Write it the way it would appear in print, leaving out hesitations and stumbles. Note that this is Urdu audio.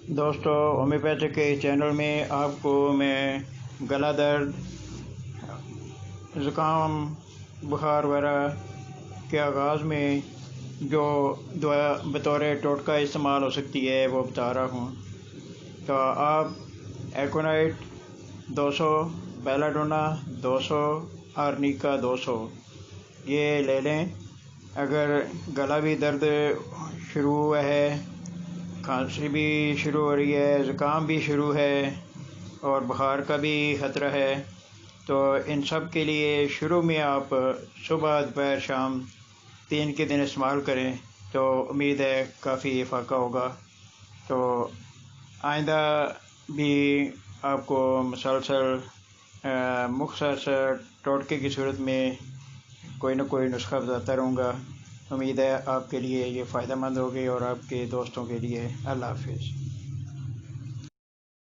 دوستو، ہومیوپیتھک کے چینل میں آپ کو میں گلا درد، زکام، بخار وغیرہ کے آغاز میں جو دوا بطور ٹوٹکا استعمال ہو سکتی ہے وہ بتا رہا ہوں۔ تو آپ ایکونائٹ 200، بیلاڈونا 200، آرنیکا 200 یہ لے لیں۔ اگر گلا بھی درد شروع ہوا ہے، کھانسی بھی شروع ہو رہی ہے، زکام بھی شروع ہے اور بخار کا بھی خطرہ ہے، تو ان سب کے لیے شروع میں آپ صبح دوپہر شام 3 کے دن استعمال کریں تو امید ہے کافی افاقہ ہوگا۔ تو آئندہ بھی آپ کو مسلسل مختصر ٹوٹکے کی صورت میں کوئی نہ کوئی نسخہ بتاتا رہوں گا۔ امید ہے آپ کے لیے یہ فائدہ مند ہوگی اور آپ کے دوستوں کے لیے۔ اللہ حافظ۔